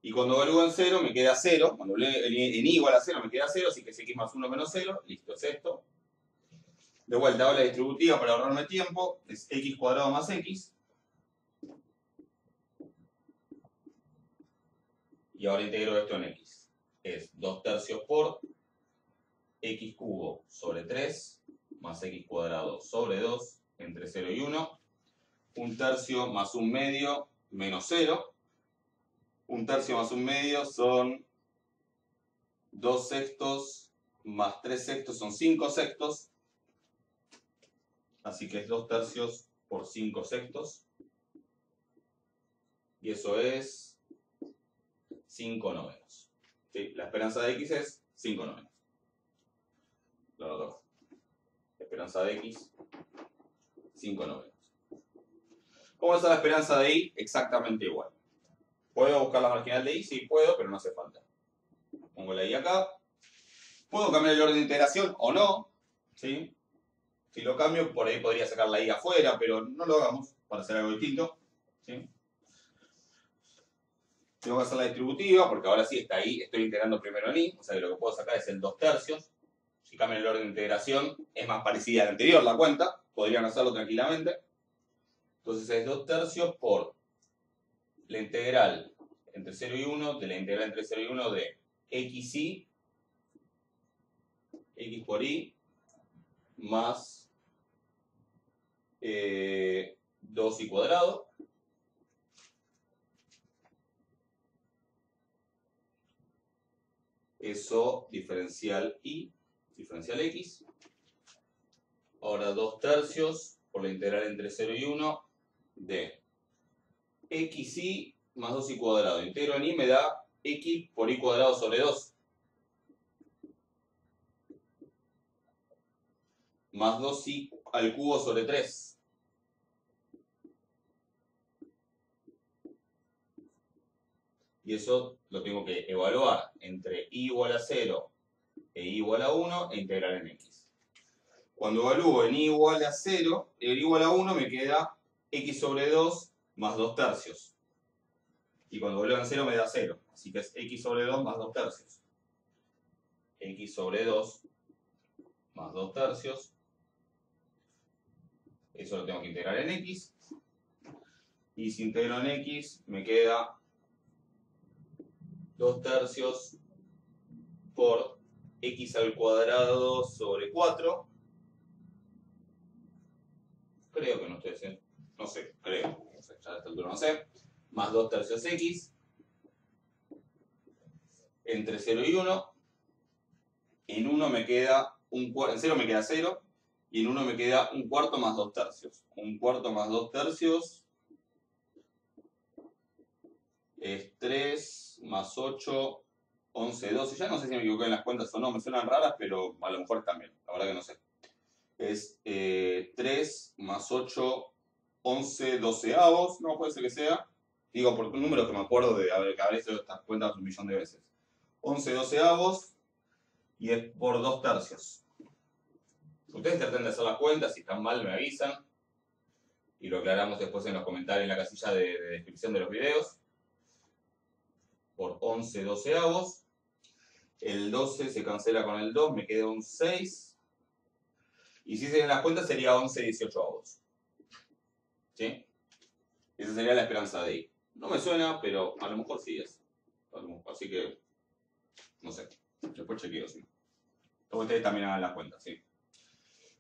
Y cuando evalúo en 0 me queda 0. Cuando en Y igual a 0 me queda 0, así que es X más 1 menos 0. Listo, es esto. De vuelta hago la distributiva para ahorrarme tiempo. Es X cuadrado más X. y ahora integro esto en x. Es 2 tercios por x cubo sobre 3 más x cuadrado sobre 2 entre 0 y 1. 1 tercio más 1 medio menos 0. 1 tercio más 1 medio son 2 sextos más 3 sextos son 5 sextos. Así que es 2 tercios por 5 sextos. Y eso es 5 novenos. ¿Sí? La esperanza de x es 5 novenos. Lo anoto. Esperanza de x, 5 novenos. ¿Cómo está la esperanza de y? Exactamente igual. ¿Puedo buscar la marginal de y? Sí, puedo, pero no hace falta. Pongo la y acá. ¿Puedo cambiar el orden de integración o no? ¿Sí? Si lo cambio, por ahí podría sacar la y afuera, pero no lo hagamos para hacer algo distinto. ¿Sí? Tengo que hacer la distributiva, porque ahora sí está ahí, estoy integrando primero en y, o sea que lo que puedo sacar es el 2 tercios. Si cambio el orden de integración, es más parecida a la anterior la cuenta, podrían hacerlo tranquilamente. Entonces es 2 tercios por la integral entre 0 y 1, de la integral entre 0 y 1 de xy, x por y, más 2y cuadrado. Eso diferencial y, diferencial x. Ahora 2 tercios por la integral entre 0 y 1 de xy más 2y cuadrado. Integro en y me da x por y cuadrado sobre 2. Más 2y al cubo sobre 3. Y eso lo tengo que evaluar entre y igual a 0 e y igual a 1 e integrar en x. Cuando evalúo en y igual a 0, el y igual a 1 me queda x sobre 2 más 2 tercios. Y cuando evalúo en 0 me da 0. Así que es x sobre 2 más 2 tercios. X sobre 2 más 2 tercios. Eso lo tengo que integrar en x. Y si integro en x me queda 2 tercios por x al cuadrado sobre 4. Creo que no estoy haciendo. No sé, creo. No sé, ya a esta altura no sé. Más 2 tercios x. Entre 0 y 1. En 1 me queda un cuarto. En 0 me queda 0. Y en 1 me queda un cuarto más 2 tercios. Un cuarto más 2 tercios es 3 más 8, 11, 12. Ya no sé si me equivoqué en las cuentas o no. Me suenan raras, pero a lo mejor también. La verdad que no sé. Es 3 más 8, 11 doceavos. No puede ser que sea. Digo, por un número que me acuerdo de haber hecho estas cuentas un millón de veces. 11 doceavos y es por 2 tercios. Ustedes traten de hacer las cuentas, si están mal me avisan. Y lo aclaramos después en los comentarios, en la casilla de descripción de los videos. Por 11 doceavos. El 12 se cancela con el 2, me queda un 6. Y si se hacen las cuentas sería 11 18avos. ¿Sí? Esa sería la esperanza de y. No me suena, pero a lo mejor sí es. Así que, no sé. Después chequeo, sí. Luego ustedes también hagan las cuentas, sí.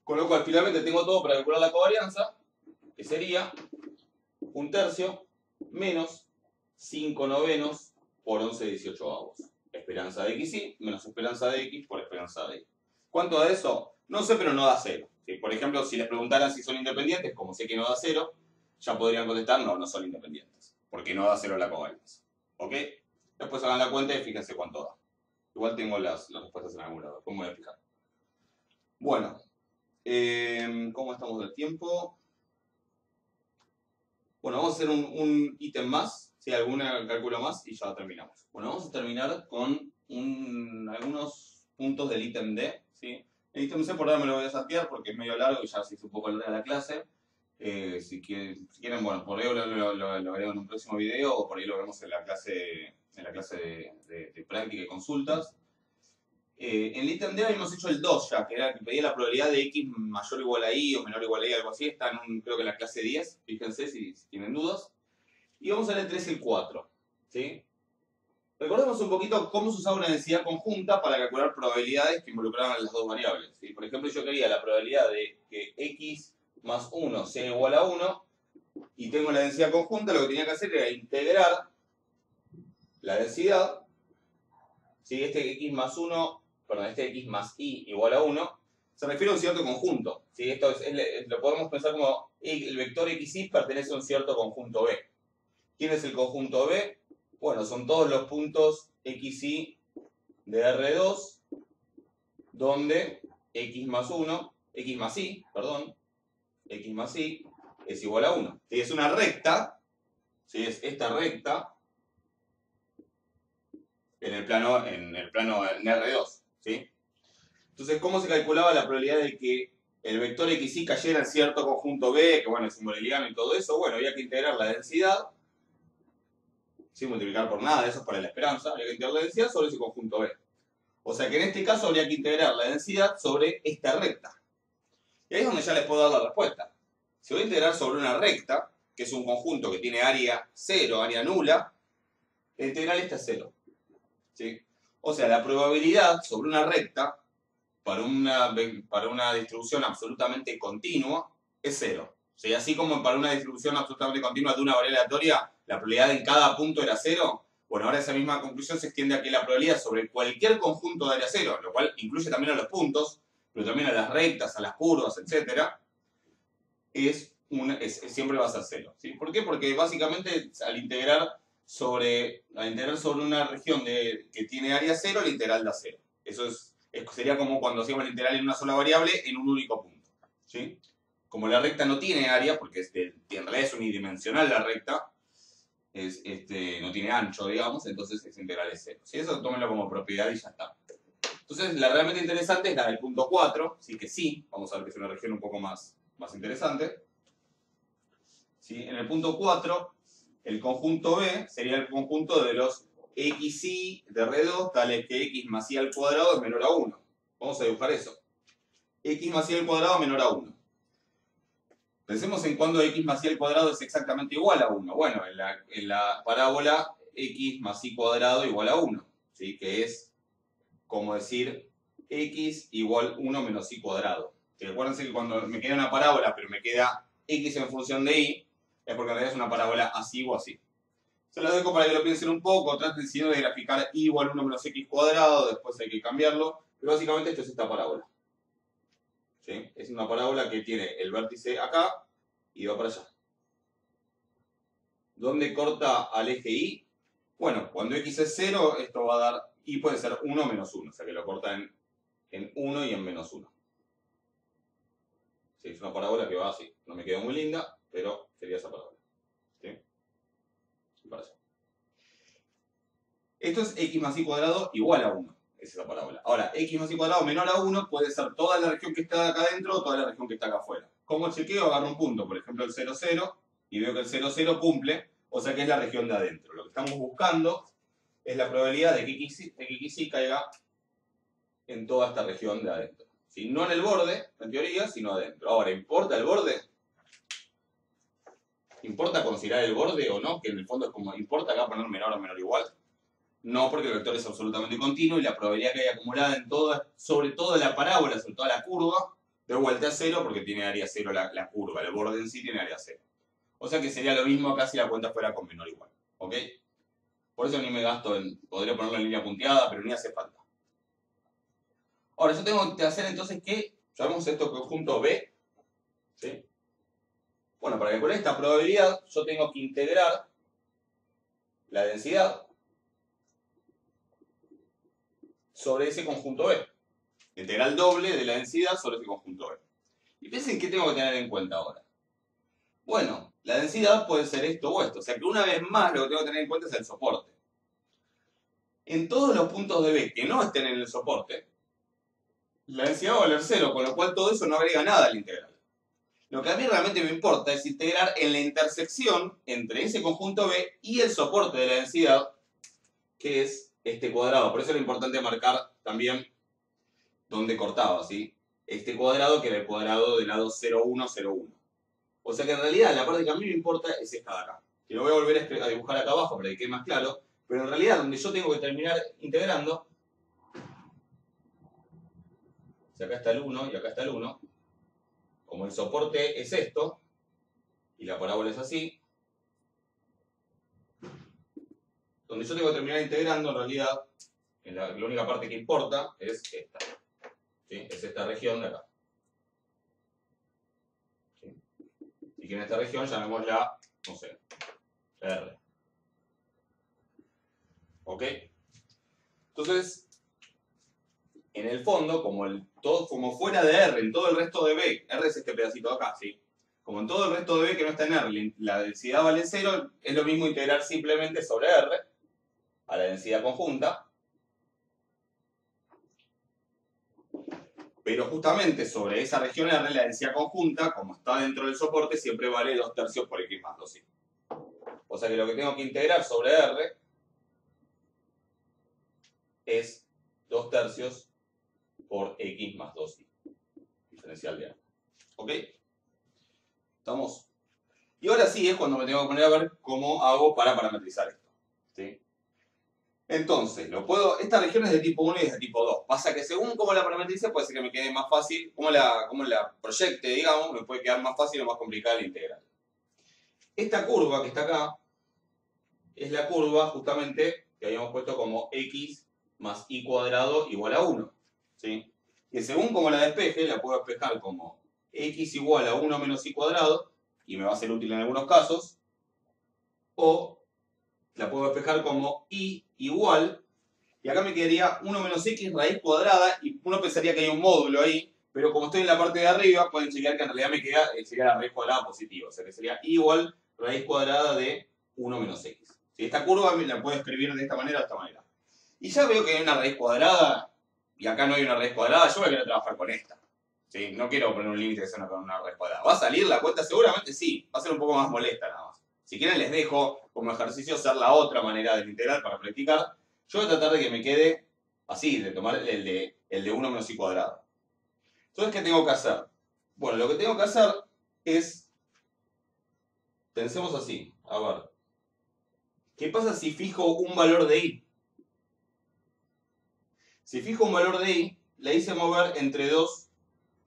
Con lo cual, finalmente tengo todo para calcular la covarianza, que sería 1 tercio menos 5 novenos por 11 18avos. Esperanza de xy menos esperanza de x por esperanza de y. ¿Cuánto da eso? No sé, pero no da 0. ¿Sí? Por ejemplo, si les preguntaran si son independientes, como sé que no da 0, ya podrían contestar, no, no son independientes, porque no da 0 la covarianza. ¿Ok? Después hagan la cuenta y fíjense cuánto da. Igual tengo las respuestas en algún lado, después me voy a fijar. Bueno, ¿cómo estamos del tiempo? Bueno, vamos a hacer un ítem más, ¿sí? Algún cálculo más y ya terminamos. Bueno, vamos a terminar con algunos puntos del ítem D, ¿sí? El ítem C por ahora me lo voy a saltear porque es medio largo y ya se hizo un poco larga la clase. Si quieren, bueno, por ahí lo veremos en un próximo video o por ahí lo vemos en la clase de práctica y consultas. En el ítem D habíamos hecho el 2 ya, que era que pedía la probabilidad de x mayor o igual a y o menor o igual a y, algo así. Está creo que en la clase 10, fíjense si tienen dudas. Y vamos a ver el 3 y el 4, ¿sí? Recordemos un poquito cómo se usaba una densidad conjunta para calcular probabilidades que involucraban las dos variables, ¿sí? Por ejemplo, yo quería la probabilidad de que x más 1 sea igual a 1 y tengo la densidad conjunta, lo que tenía que hacer era integrar la densidad, ¿sí? Este x más 1, perdón, este x más y igual a 1 se refiere a un cierto conjunto, ¿sí? Esto lo podemos pensar como el vector xy pertenece a un cierto conjunto B. ¿Quién es el conjunto B? Bueno, son todos los puntos xy de R2 donde x más y es igual a 1. ¿Sí? Es una recta, ¿sí? Es esta recta en el plano en R2, ¿sí? Entonces, ¿cómo se calculaba la probabilidad de que el vector xy cayera en cierto conjunto B, que bueno, es simboliano y todo eso? Bueno, había que integrar la densidad, sin multiplicar por nada, eso es para la esperanza, había que integrar la densidad sobre ese conjunto B. O sea que en este caso habría que integrar la densidad sobre esta recta. Y ahí es donde ya les puedo dar la respuesta. Si voy a integrar sobre una recta, que es un conjunto que tiene área 0, área nula, la integral está 0. ¿Sí? O sea, la probabilidad sobre una recta para una distribución absolutamente continua es 0. ¿Sí? Así como para una distribución absolutamente continua de una variable aleatoria, la probabilidad en cada punto era 0, bueno, ahora esa misma conclusión se extiende a que la probabilidad sobre cualquier conjunto de área 0, lo cual incluye también a los puntos, pero también a las rectas, a las curvas, etc., siempre va a ser 0. ¿Sí? ¿Por qué? Porque básicamente al integrar sobre una región que tiene área 0, la integral da 0. Eso sería como cuando hacíamos la integral en una sola variable en un único punto. ¿Sí? Como la recta no tiene área, porque en realidad es unidimensional la recta, no tiene ancho, digamos, entonces esa integral es 0. ¿Sí? Eso tómenlo como propiedad y ya está. Entonces, la realmente interesante es la del punto 4, ¿sí? Que sí, vamos a ver que es una región un poco más interesante. ¿Sí? En el punto 4, el conjunto B sería el conjunto de los xy de R2, tales que x más y al cuadrado es menor a 1. Vamos a dibujar eso. X más y al cuadrado menor a 1. Pensemos en cuando x más y al cuadrado es exactamente igual a 1. Bueno, en la parábola x más y cuadrado igual a 1. ¿Sí? Que es como decir x igual 1 menos y cuadrado. ¿Sí? Acuérdense que cuando me queda una parábola, pero me queda x en función de y, es porque en realidad es una parábola así o así. Se los dejo para que lo piensen un poco, traten si no de graficar y igual 1 menos x cuadrado, después hay que cambiarlo, pero básicamente esto es esta parábola. ¿Sí? Es una parábola que tiene el vértice acá y va para allá. ¿Dónde corta al eje y? Bueno, cuando x es 0, esto va a dar, y puede ser 1 menos 1, o sea que lo corta en 1 y en menos 1. Sí, es una parábola que va así. No me quedó muy linda, pero sería esa parábola. ¿Sí? Para allá. Esto es x más y cuadrado igual a 1. Esa es la parábola. Ahora, x más y cuadrado menor a 1 puede ser toda la región que está acá adentro o toda la región que está acá afuera. ¿Cómo chequeo? Agarro un punto, por ejemplo el 0, 0, y veo que el 0, 0 cumple, o sea que es la región de adentro. Lo que estamos buscando es la probabilidad de que xy caiga en toda esta región de adentro. ¿Sí? No en el borde, en teoría, sino adentro. Ahora, ¿importa el borde? ¿Importa considerar el borde o no? Que en el fondo es como, ¿importa acá poner menor o menor igual? No, porque el vector es absolutamente continuo y la probabilidad que hay acumulada en sobre toda la parábola, sobre toda la curva, de vuelta a 0 porque tiene área 0 la curva, el borde en sí tiene área 0. O sea que sería lo mismo acá si la cuenta fuera con menor igual. ¿Ok? Por eso ni me gasto podría ponerlo en línea punteada, pero ni hace falta. Ahora, yo tengo que hacer entonces que, llamamos esto conjunto B, ¿sí? Bueno, para calcular esta probabilidad, yo tengo que integrar la densidad sobre ese conjunto B. Integral doble de la densidad sobre ese conjunto B. Y piensen qué tengo que tener en cuenta ahora. Bueno, la densidad puede ser esto o esto. O sea que una vez más lo que tengo que tener en cuenta es el soporte. En todos los puntos de B que no estén en el soporte, la densidad va a valer 0, con lo cual todo eso no agrega nada a la integral. Lo que a mí realmente me importa es integrar en la intersección entre ese conjunto B y el soporte de la densidad, que es este cuadrado. Por eso era importante marcar también dónde cortaba, ¿sí? Este cuadrado que era el cuadrado del lado 0, 1, 0, 1. O sea que en realidad la parte que a mí me importa es esta de acá. Que lo voy a volver a dibujar acá abajo para que quede más claro. Pero en realidad, donde yo tengo que terminar integrando, si acá está el 1 y acá está el 1, como el soporte es esto, y la parábola es así, donde yo tengo que terminar integrando, en realidad, la única parte que importa es esta. ¿Sí? Es esta región de acá. ¿Sí? Y que en esta región llamémosla, no sé, R. ¿Ok? Entonces, en el fondo, como fuera de R, en todo el resto de B, R es este pedacito de acá, ¿sí? Como en todo el resto de B que no está en R, la densidad vale 0, es lo mismo integrar simplemente sobre R, a la densidad conjunta, pero justamente sobre esa región R, la densidad conjunta, como está dentro del soporte, siempre vale 2/3 por X más 2Y. O sea que lo que tengo que integrar sobre R es 2/3 por X más 2Y. Diferencial de R. ¿Ok? ¿Estamos? Y ahora sí es cuando me tengo que poner a ver cómo hago para parametrizar esto. ¿Sí? Entonces, esta región es de tipo 1 y es de tipo 2. Pasa que según cómo la parametrice, puede ser que me quede más fácil, cómo la proyecte, digamos, me puede quedar más fácil o más complicada la integral. Esta curva que está acá es la curva justamente que habíamos puesto como x más y cuadrado igual a 1. ¿Sí? Que según cómo la despeje, la puedo despejar como x igual a 1 menos y cuadrado, y me va a ser útil en algunos casos, o la puedo despejar como y igual, y acá me quedaría 1 menos x raíz cuadrada, y uno pensaría que hay un módulo ahí, pero como estoy en la parte de arriba, pueden chequear que en realidad me queda, sería la raíz cuadrada positiva, o sea que sería igual raíz cuadrada de 1 menos x. ¿Sí? Esta curva la puedo escribir de esta manera o de esta manera. Y ya veo que hay una raíz cuadrada, y acá no hay una raíz cuadrada, yo voy a querer trabajar con esta. ¿Sí? No quiero poner un límite que sea una raíz cuadrada. ¿Va a salir la cuenta? Seguramente sí, va a ser un poco más molesta nada más. Si quieren les dejo como ejercicio hacer la otra manera del integral para practicar. Yo voy a tratar de que me quede así, de tomar el de 1 menos y cuadrado. Entonces, ¿qué tengo que hacer? Bueno, lo que tengo que hacer es, pensemos así, a ver, ¿qué pasa si fijo un valor de y? Si fijo un valor de y, la hice mover entre dos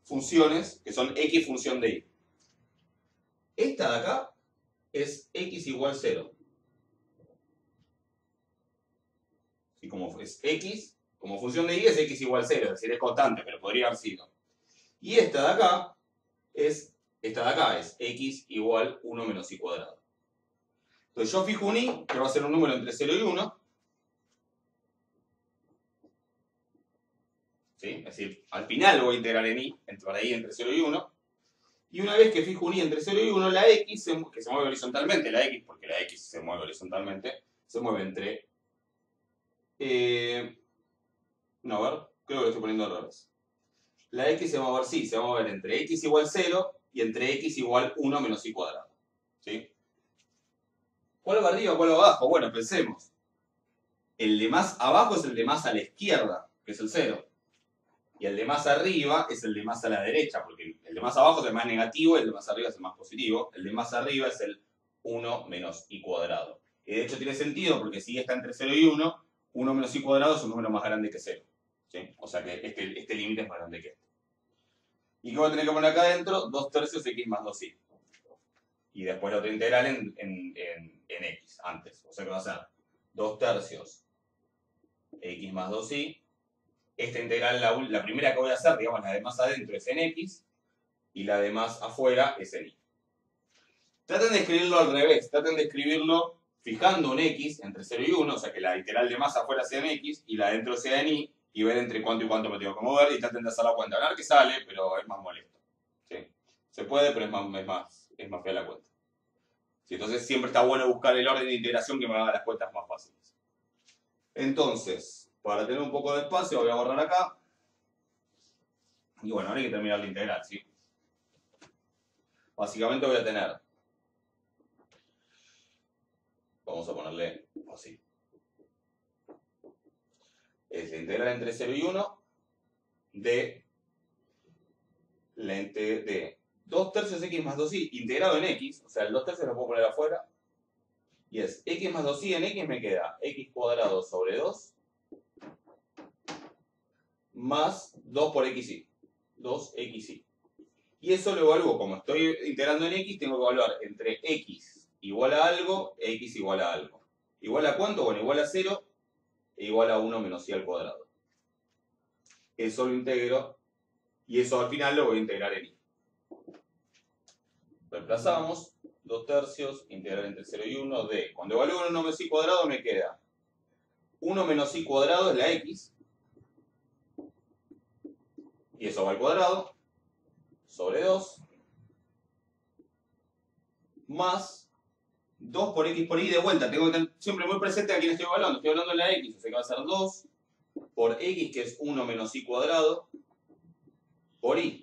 funciones que son x función de y. Esta de acá es x igual 0. Y como es x, como función de y es x igual 0, es decir, es constante, pero podría haber sido. Y esta de acá es x igual 1 menos y cuadrado. Entonces yo fijo un y, que va a ser un número entre 0 y 1. ¿Sí? Es decir, al final voy a integrar en y, para y entre 0 y 1. Y una vez que fijo un y entre 0 y 1, la x, que se mueve horizontalmente, la x, porque la x se mueve horizontalmente, se mueve entre... no, a ver, creo que lo estoy poniendo al revés. La x se va a mover, sí, se va a mover entre x igual 0 y entre x igual 1 menos y cuadrado. ¿Sí? ¿Cuál va arriba, cuál va abajo? Bueno, pensemos. El de más abajo es el de más a la izquierda, que es el 0. Y el de más arriba es el de más a la derecha, porque el de más abajo es el más negativo y el de más arriba es el más positivo. El de más arriba es el 1 menos y cuadrado. Y de hecho tiene sentido, porque si está entre 0 y 1, 1 menos y cuadrado es un número más grande que 0. ¿Sí? O sea que este límite es más grande que este. ¿Y qué voy a tener que poner acá adentro? 2/3 x más 2y. Y después la otra integral en x, antes. O sea que va a ser 2/3 x más 2y. Esta integral, la primera que voy a hacer, digamos, la de más adentro es en x, y la de más afuera es en y. Traten de escribirlo al revés, traten de escribirlo fijando un x entre 0 y 1, o sea que la integral de más afuera sea en x, y la de adentro sea en y, y ver entre cuánto y cuánto me tengo que mover, y traten de hacer la cuenta. A ver que sale, pero es más molesto. ¿Sí? Se puede, pero es más fea la cuenta. ¿Sí? Entonces siempre está bueno buscar el orden de integración que me haga las cuentas más fáciles. Entonces, para tener un poco de espacio, voy a borrar acá. Y bueno, ahora hay que terminar la integral, ¿sí? Básicamente voy a tener, vamos a ponerle así, es la integral entre 0 y 1 de 2/3 x más 2y integrado en x, o sea, el 2/3 lo puedo poner afuera, Y es x más 2y en x me queda x cuadrado sobre 2 más 2 por xy. 2xy. Y eso lo evalúo, como estoy integrando en x, tengo que evaluar entre x igual a algo e x igual a algo. ¿Igual a cuánto? Bueno, igual a 0 e igual a 1 menos y al cuadrado. Eso lo integro y eso al final lo voy a integrar en y. Reemplazamos 2 tercios, integral entre 0 y 1 de, cuando evalúo 1 menos y cuadrado me queda 1 menos y cuadrado es la x, y eso va al cuadrado, sobre 2, más 2 por x por y de vuelta. Tengo que tener siempre muy presente a quién estoy evaluando. Estoy hablando de la x, o sea que va a ser 2 por x, que es 1 menos y cuadrado, por y.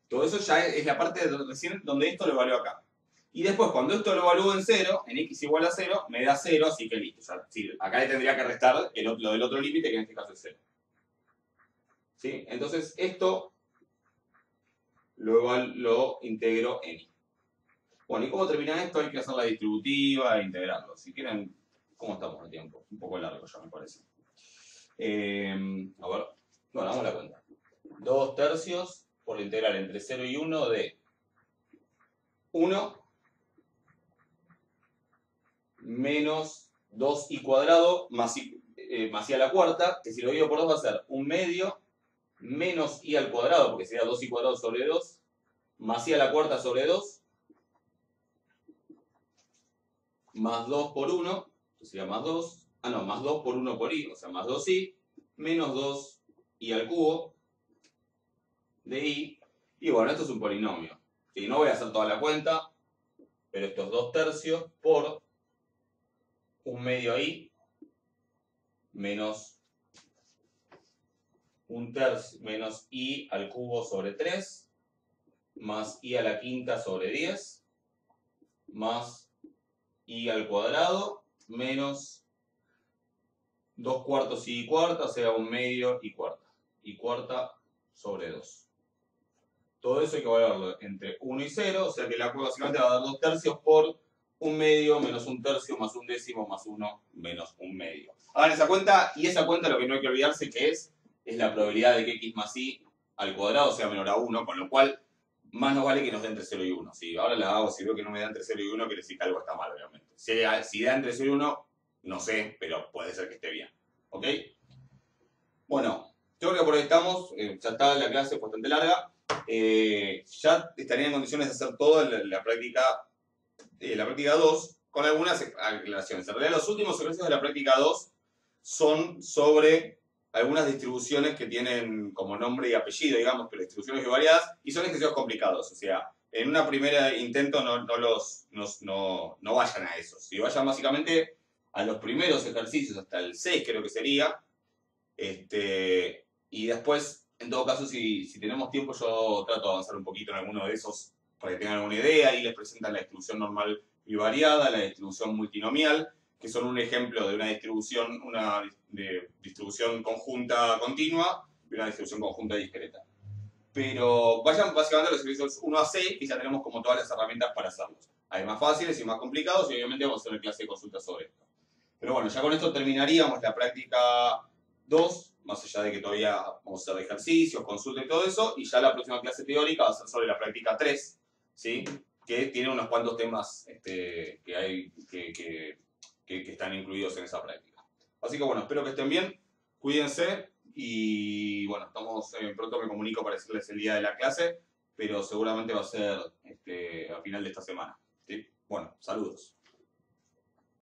Todo eso ya es la parte de recién donde esto lo evalúo acá. Y después, cuando esto lo evalúo en 0, en x igual a 0, me da 0, así que listo. O sea, sí, acá le tendría que restar lo del otro límite, que en este caso es 0. ¿Sí? Entonces, esto lo integro en y. Bueno, ¿y cómo termina esto? Hay que hacer la distributiva e integrarlo. Si quieren, ¿cómo estamos de tiempo? Un poco largo ya, me parece. A ver, bueno, hagamos la cuenta. 2 tercios por la integral entre 0 y 1 de 1 menos 2y cuadrado más y a la cuarta, que si lo divido por 2 va a ser 1 medio menos y al cuadrado, porque sería 2y cuadrado sobre 2, más y a la cuarta sobre 2, más 2 por 1, que sería más 2, más 2 por 1 por y, o sea, más 2y, menos 2y al cubo de y, y bueno, esto es un polinomio. Y no voy a hacer toda la cuenta, pero esto es 2 tercios por 1 medio y menos 1 tercio menos y al cubo sobre 3, más y a la quinta sobre 10, más y al cuadrado, menos 2 cuartos y cuarta, o sea, 1 medio y cuarta sobre 2. Todo eso hay que evaluarlo entre 1 y 0, o sea que la cueva básicamente va a dar 2 tercios por 1 medio menos 1 tercio más 1 décimo más 1 menos 1 medio. Hagan esa cuenta, y esa cuenta lo que no hay que olvidarse que es la probabilidad de que x más y al cuadrado sea menor a 1, con lo cual más nos vale que nos dé entre 0 y 1. Si ahora la hago, si veo que no me da entre 0 y 1, quiere decir que algo está mal, obviamente. Si da entre 0 y 1, no sé, pero puede ser que esté bien. ¿Ok? Bueno, yo creo que por ahí estamos. Ya está la clase bastante larga. Ya estaría en condiciones de hacer todo la práctica 2 con algunas aclaraciones. En realidad los últimos ejercicios de la práctica 2 son sobre algunas distribuciones que tienen como nombre y apellido, digamos, pero distribuciones variadas, y son ejercicios complicados. O sea, en una primera intento no vayan a esos. Si vayan básicamente a los primeros ejercicios, hasta el 6 creo que sería, y después, en todo caso, si tenemos tiempo, yo trato de avanzar un poquito en alguno de esos para que tengan alguna idea, y les presentan la distribución normal y variada, la distribución multinomial, que son un ejemplo de una distribución conjunta continua y una distribución conjunta discreta. Pero vayan básicamente a los ejercicios 1 a 6 y ya tenemos como todas las herramientas para hacerlos. Hay más fáciles y más complicados, y obviamente vamos a hacer clase de consultas sobre esto. Pero bueno, ya con esto terminaríamos la práctica 2, más allá de que todavía vamos a hacer ejercicios, consulta y todo eso, y ya la próxima clase teórica va a ser sobre la práctica 3, ¿sí? Que tiene unos cuantos temas que están incluidos en esa práctica. Así que bueno, espero que estén bien, cuídense, y bueno, pronto me comunico para decirles el día de la clase, pero seguramente va a ser a final de esta semana, ¿sí? Bueno, saludos.